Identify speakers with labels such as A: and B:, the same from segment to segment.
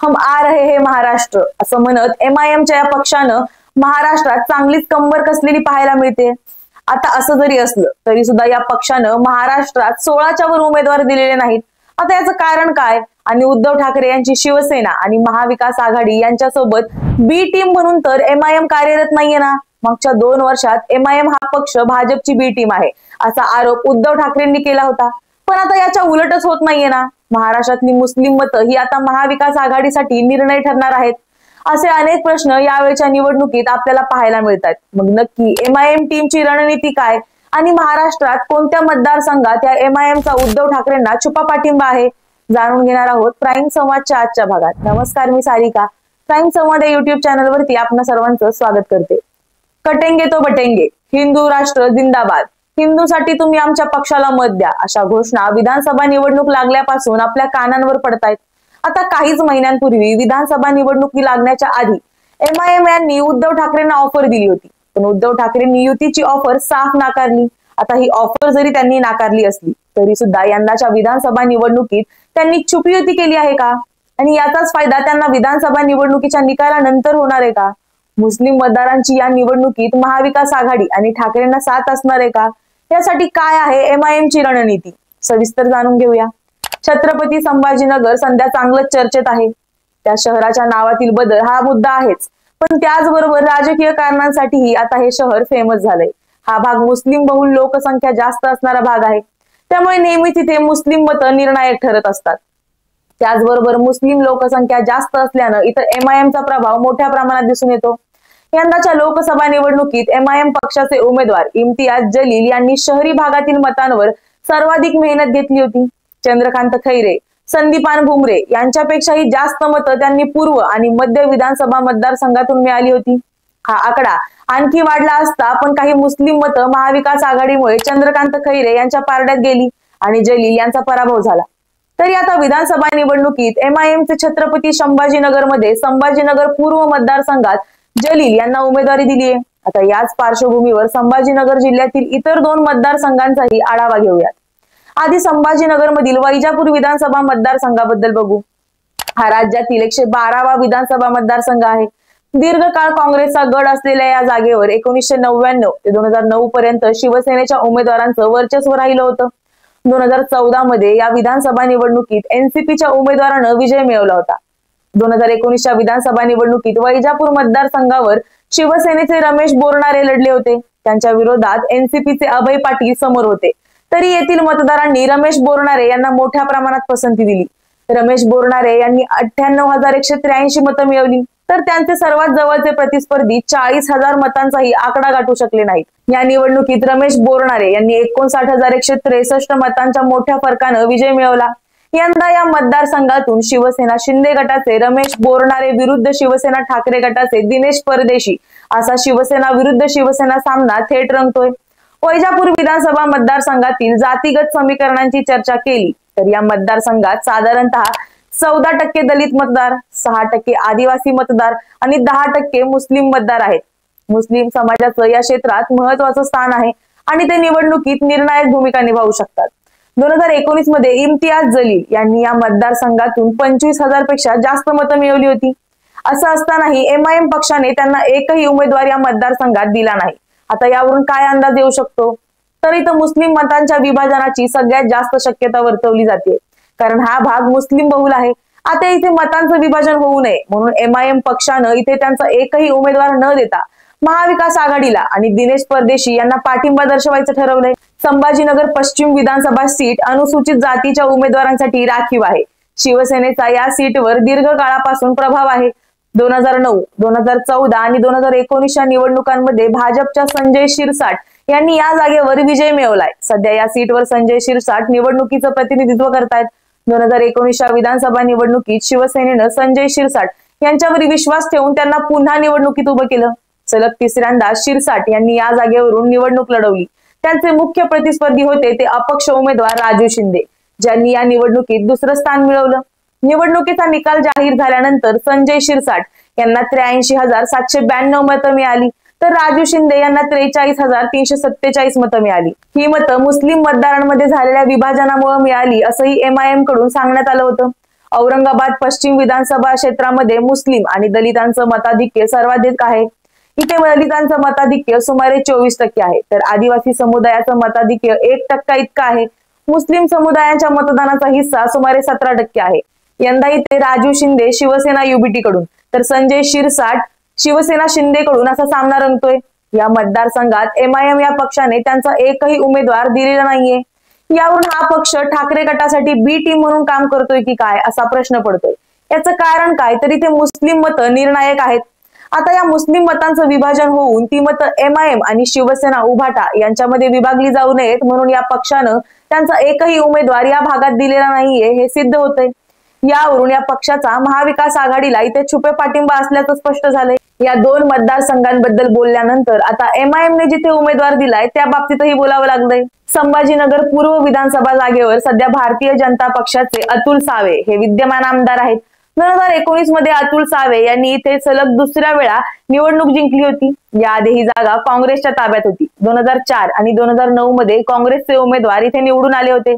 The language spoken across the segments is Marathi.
A: हम आ रहे हे महाराष्ट्र असं म्हणत एमआयएमच्या या पक्षानं महाराष्ट्रात चांगलीच कंबर कसलेली पाहायला मिळते। आता असं जरी असलं तरी सुद्धा या पक्षानं महाराष्ट्रात 16च्या वर उमेदवार दिलेले नाहीत। आता याचं कारण काय? आणि उद्धव ठाकरे यांची शिवसेना आणि महाविकास आघाडी यांच्यासोबत बी टीम म्हणून तर एमआयएम कार्यरत नाहीये ना। मागच्या 2 वर्षात एमआयएम हा पक्ष भाजपची बी टीम आहे असा आरोप उद्धव ठाकरेंनी केला होता। पण आता याच्या उलटच होत नाहीये ना। महाराष्ट्रातली मुस्लिम मतं ही आता महाविकास आघाडीसाठी निर्णय ठरणार आहेत असे अनेक प्रश्न यावेळच्या निवडणुकीत आपल्याला पाहायला मिळतात। मग नक्की एमआयएम टीमची रणनीती काय आणि महाराष्ट्रात कोणत्या मतदारसंघात या एमआयएमचा उद्धव ठाकरेंना छुपा पाठिंबा आहे जाणून घेणार आहोत प्राईम संवादच्या आजच्या भागात। नमस्कार, मी सारिका। प्राईम संवाद या युट्यूब चॅनलवरती आपणा सर्वांचं स्वागत करते। कटेंगे तो बटेंगे, हिंदू राष्ट्र जिंदाबाद, हिंदूसाठी तुम्ही आमच्या पक्षाला मत द्या अशा घोषणा विधानसभा निवडणूक लागल्यापासून आपल्या कानांवर पडतायत। आता काहीच महिन्यांपूर्वी विधानसभा निवडणुकी लागण्याच्या आधी एमआयएम यांनी उद्धव ठाकरेंना ऑफर दिली होती, पण उद्धव ठाकरेंनी युतीची ऑफर साफ नाकारली। आता ही ऑफर जरी त्यांनी नाकारली असली तरी सुद्धा यंदाच्या विधानसभा निवडणुकीत त्यांनी छुपी युती केली आहे का? आणि याचाच फायदा त्यांना विधानसभा निवडणुकीच्या निकालानंतर होणार आहे का? मुस्लिम मतदारांची या निवडणुकीत महाविकास आघाडी आणि ठाकरेंना साथ असणार आहे का? यासाठी काय आहे एमआयएमची रणनीती सविस्तर जाणून घेऊया। छत्रपती संभाजीनगर सध्या चांगलंच चर्चेत आहे। त्या शहराच्या नावातील बदल हा मुद्दा आहेच, पण त्याचबरोबर राजकीय कारणांसाठीही आता हे शहर फेमस झालंय। हा भाग मुस्लिम बहुल लोकसंख्या जास्त असणारा भाग आहे, त्यामुळे नेहमीच इथे मुस्लिम मतं निर्णायक ठरत असतात। त्याचबरोबर मुस्लिम लोकसंख्या जास्त असल्यानं इथं एमआयएमचा प्रभाव मोठ्या प्रमाणात दिसून येतो। यंदाच्या लोकसभा निवडणुकीत एमआयएम पक्षाचे उमेदवार इम्तियाज जलील यांनी शहरी भागातील मतांवर सर्वाधिक मेहनत घेतली होती। चंद्रकांत खैरे, संदीपान भुमरे यांच्यापेक्षाही जास्त मतं त्यांनी पूर्व आणि मध्य विधानसभा मतदारसंघातून मिळाली होती। हा आकडा आणखी वाढला असता, पण काही मुस्लिम मतं महाविकास आघाडीमुळे चंद्रकांत खैरे यांच्या पारड्यात गेली आणि जलील यांचा पराभव झाला। तरी आता विधानसभा निवडणुकीत एमआयएमचे छत्रपती संभाजीनगरमध्ये संभाजीनगर पूर्व मतदारसंघात जलील यांना उमेदवारी दिली आहे। आता याच पार्श्वभूमीवर संभाजीनगर जिल्ह्यातील इतर 2 मतदारसंघांचाही आढावा घेऊयात। आधी संभाजीनगर मधील वैजापूर विधानसभा मतदारसंघाबद्दल बघू। हा राज्यातील 112वा विधानसभा मतदारसंघ आहे। दीर्घकाळ काँग्रेसचा गड असलेल्या या जागेवर 1999 ते 2009 पर्यंत शिवसेनेच्या उमेदवारांचं वर्चस्व राहिलं होतं। 2014 मध्ये या विधानसभा निवडणुकीत एनसीपीच्या उमेदवारानं विजय मिळवला होता। 2019च्या विधानसभा निवडणुकीत वैजापूर मतदारसंघावर शिवसेनेचे रमेश बोरनारे लढले होते। त्यांच्या विरोधात एनसीपीचे अभय पाटील समोर होते। तरी येथील मतदारांनी रमेश बोरनारे यांना मोठ्या प्रमाणात पसंती दिली। रमेश बोरनारे यांनी 98,183 मतं मिळवली, तर त्यांचे सर्वात जवळचे प्रतिस्पर्धी 40,000 मतांचाही आकडा गाठू शकले नाहीत। या निवडणुकीत रमेश बोरनारे यांनी 59,163 मतांच्या मोठ्या फरकानं विजय मिळवला। यंदा या मतदारसंघातून शिवसेना शिंदे गटाचे रमेश बोरनारे विरुद्ध शिवसेना ठाकरे गटाचे दिनेश परदेशी असा शिवसेना विरुद्ध शिवसेना सामना थेट रंगतोय। वैजापूर विधानसभा मतदारसंघातील जातीगत समीकरणांची चर्चा केली तर या मतदारसंघात साधारणतः 14% दलित मतदार, 6% आदिवासी मतदार आणि 10% मुस्लिम मतदार आहेत। मुस्लिम समाजाचं या क्षेत्रात महत्वाचं स्थान आहे आणि ते निवडणुकीत निर्णायक भूमिका निभावू शकतात। 2019 मध्ये इम्तियाज जलील यांनी या मतदारसंघातून 25,000 पेक्षा जास्त मतं मिळवली होती। असं असतानाही एमआयएम पक्षाने त्यांना एकही उमेदवार या मतदारसंघात दिला नाही। आता यावरून काय अंदाज येऊ शकतो? तर इथं मुस्लिम मतांच्या विभाजनाची सगळ्यात जास्त शक्यता वर्तवली जाते, कारण हा भाग मुस्लिम बहुल आहे। आता इथे मतांचं विभाजन होऊ नये म्हणून एमआयएम पक्षानं इथे त्यांचा एकही उमेदवार न देता महाविकास आघाडीला आणि दिनेश परदेशी यांना पाठिंबा दर्शवायचं ठरवलंय। संभाजीनगर पश्चिम विधानसभा सीट अनुसूचित जातीच्या उमेदवारांसाठी राखीव आहे। शिवसेनेचा या सीटवर दीर्घ काळापासून प्रभाव आहे। 2009, 2014 आणि 2019च्या निवडणुकांमध्ये भाजपच्या संजय शिरसाट यांनी या जागेवर विजय मिळवलाय। सध्या या सीटवर संजय शिरसाट निवडणुकीचं प्रतिनिधित्व करतायत। 2019च्या विधानसभा निवडणुकीत शिवसेनेनं संजय शिरसाट यांच्यावर विश्वास ठेवून त्यांना पुन्हा निवडणुकीत उभं केलं। सलग तिसऱ्यांदा शिरसाट यांनी या जागेवरून निवडणूक लढवली। त्यांचे मुख्य प्रतिस्पर्धी होते ते अपक्ष उमेदवार राजू शिंदे, ज्यांनी या निवडणुकीत दुसरं स्थान मिळवलं। निवडणुकीचा निकाल जाहीर झाल्यानंतर संजय शिरसाट यांना 83,792 मतं मिळाली, तर राजू शिंदे यांना 43,347 मतं मिळाली। ही मतं मुस्लिम मतदारांमध्ये झालेल्या विभाजनामुळे मिळाली असंही एमआयएम कडून सांगण्यात आलं होतं। औरंगाबाद पश्चिम विधानसभा क्षेत्रामध्ये मुस्लिम आणि दलितांचं मताधिक्य सर्वाधिक आहे। इथे दलितांचं मताधिक्य सुमारे 24% आहे, तर आदिवासी समुदायाचं मताधिक्य 1% इतकं आहे। मुस्लिम समुदायाच्या मतदानाचा हिस्सा सुमारे 17% आहे। यंदा इथे राजू शिंदे शिवसेना युबीटी कडून तर संजय शिरसाट शिवसेना शिंदे कडून असा सामना रंगतोय। या मतदारसंघात एमआयएम या पक्षाने त्यांचा एकही उमेदवार दिलेला नाहीये। यावरून हा पक्ष ठाकरे गटासाठी बी टीम म्हणून काम करतोय की काय असा प्रश्न पडतोय। याचं कारण काय, तर इथे मुस्लिम मतं निर्णायक आहेत। आता या मुस्लिम मतांचं विभाजन होऊन ती मतं एमआयएम आणि शिवसेना उभाटा यांच्यामध्ये विभागली जाऊ नयेत म्हणून या पक्षानं त्यांचा एकही उमेदवार या भागात दिलेला नाहीये हे सिद्ध होतंय। यावरून या पक्षाचा महाविकास आघाडीला इथे छुपे पाठिंबा असल्याचं स्पष्ट झालंय। या दोन मतदारसंघांबद्दल बोलल्यानंतर आता एमआयएमने जिथे उमेदवार दिलाय त्या बाबतीतही बोलावं लागलंय। संभाजीनगर पूर्व विधानसभा जागेवर सध्या भारतीय जनता पक्षाचे अतुल सावे हे विद्यमान आमदार आहेत। 2019 मध्ये अतुल सावे यांनी इथे सलग दुसऱ्या वेळा निवडणूक जिंकली होती। याआधी ही जागा काँग्रेसच्या ताब्यात होती। 2004 आणि 2009 मध्ये काँग्रेसचे उमेदवार इथे निवडून आले होते।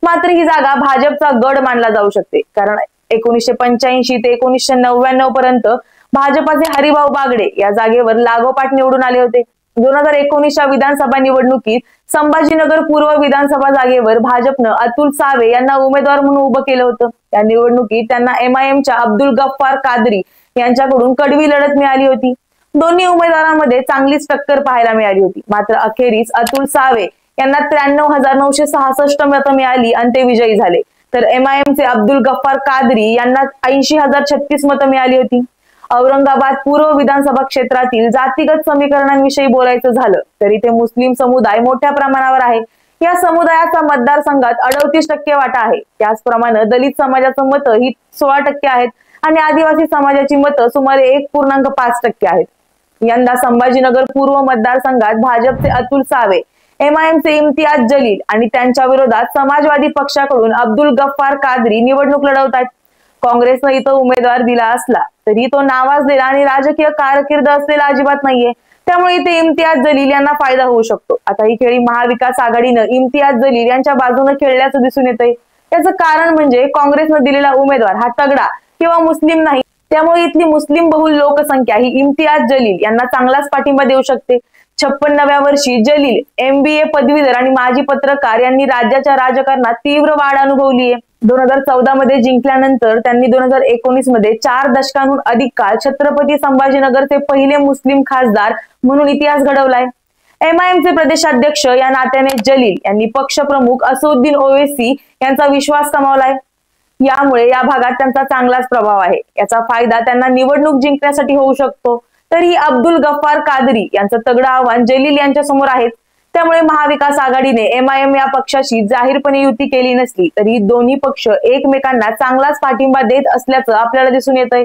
A: मात्र ही जागा भाजपचा गड मानला जाऊ शकते, कारण 1985 ते 1999 पर्यंत भाजपाचे हरिभाऊ बागडे या जागेवर लागोपाठ निवडून आले होते। 2019च्या विधानसभा निवडणुकीत संभाजीनगर पूर्व विधानसभा जागेवर भाजपनं अतुल सावे यांना उमेदवार म्हणून उभं केलं होतं। या निवडणुकीत त्यांना एमआयएमच्या अब्दुल गफ्फार कादरी यांच्याकडून कडवी लढत मिळाली होती। दोन्ही उमेदवारांमध्ये चांगलीच टक्कर पाहायला मिळाली होती। मात्र अखेरीस अतुल सावे यांना 93,966 मतं मिळाली आणि ते विजयी झाले, तर एमआयएमचे अब्दुल गफ्फार कादरी यांना 80,036 मतं मिळाली होती। औरंगाबाद पूर्व विधानसभा क्षेत्रातील जातीगत समीकरणांविषयी बोलायचं झालं तर इथे मुस्लिम समुदाय मोठ्या प्रमाणावर आहे। या समुदायाचा मतदारसंघात 38% वाटा आहे। त्याचप्रमाणे दलित समाजाचं मतं ही 16% आहेत आणि आदिवासी समाजाची मतं सुमारे 1.5% आहेत। यंदा संभाजीनगर पूर्व मतदारसंघात भाजपचे अतुल सावे, एमआयएमचे इम्तियाज जलील आणि त्यांच्या विरोधात समाजवादी पक्षाकडून अब्दुल गफ्फार कादरी निवडणूक लढवतात। काँग्रेसनं इथं उमेदवार दिला असला तरी तो नावाजलेला आणि राजकीय कारकीर्द असलेला अजिबात नाहीये, त्यामुळे इथे इम्तियाज जलील यांना फायदा होऊ शकतो। आता ही खेळी महाविकास आघाडीनं इम्तियाज जलील यांच्या बाजूने खेळल्याचं दिसून येतंय। याचं कारण म्हणजे काँग्रेसनं दिलेला उमेदवार हा तगडा किंवा मुस्लिम नाही, त्यामुळे इथली मुस्लिम बहुल लोकसंख्या ही इम्तियाज जलील यांना चांगलाच पाठिंबा देऊ शकते। 56व्या वर्षी जलील MBA पदवीधर आणि माजी पत्रकार यांनी राज्याच्या राजकारणात तीव्र वाढ अनुभवली आहे। 2014 मध्ये जिंकल्यानंतर त्यांनी 2019 मध्ये 4 दशकांहून अधिक काळ छत्रपती संभाजीनगरचे पहिले मुस्लिम खासदार म्हणून इतिहास घडवलाय। एमआयएमचे प्रदेशाध्यक्ष या नात्याने जलील यांनी पक्षप्रमुख असदुद्दीन ओवैसी यांचा विश्वास कमावलाय। यामुळे या भागात त्यांचा चांगलाच प्रभाव आहे। याचा फायदा त्यांना निवडणूक जिंकण्यासाठी होऊ शकतो। तरी अब्दुल गफ्फार कादरी यांचं तगडं आव्हान जलील यांच्या समोर आहे। त्यामुळे महाविकास आघाडीने एमआयएम या पक्षाशी जाहीरपणे युती केली नसली तरी दोन्ही पक्ष एकमेकांना चांगलाच पाठिंबा देत असल्याचं आपल्याला दिसून येतंय।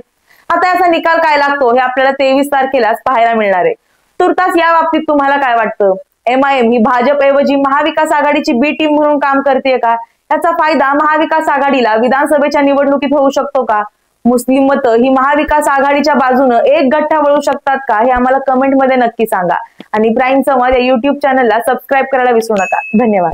A: आता याचा निकाल काय लागतो हे आपल्याला 23 तारखेलाच पाहायला मिळणार आहे। तुर्तास या बाबतीत तुम्हाला काय वाटतं? एमआयएम ही भाजपऐवजी महाविकास आघाडीची बी टीम म्हणून काम करते का? याचा फायदा महाविकास आघाडीला विधानसभेच्या निवडणुकीत होऊ शकतो का? मुस्लिम मतं ही महाविकास आघाडीच्या बाजूने एक गठ्ठा वळू शकतात का? हे आम्हाला कमेंट मध्ये नक्की सांगा आणि प्राईम संवाद या YouTube चॅनलला सबस्क्राईब करायला विसरू नका। धन्यवाद।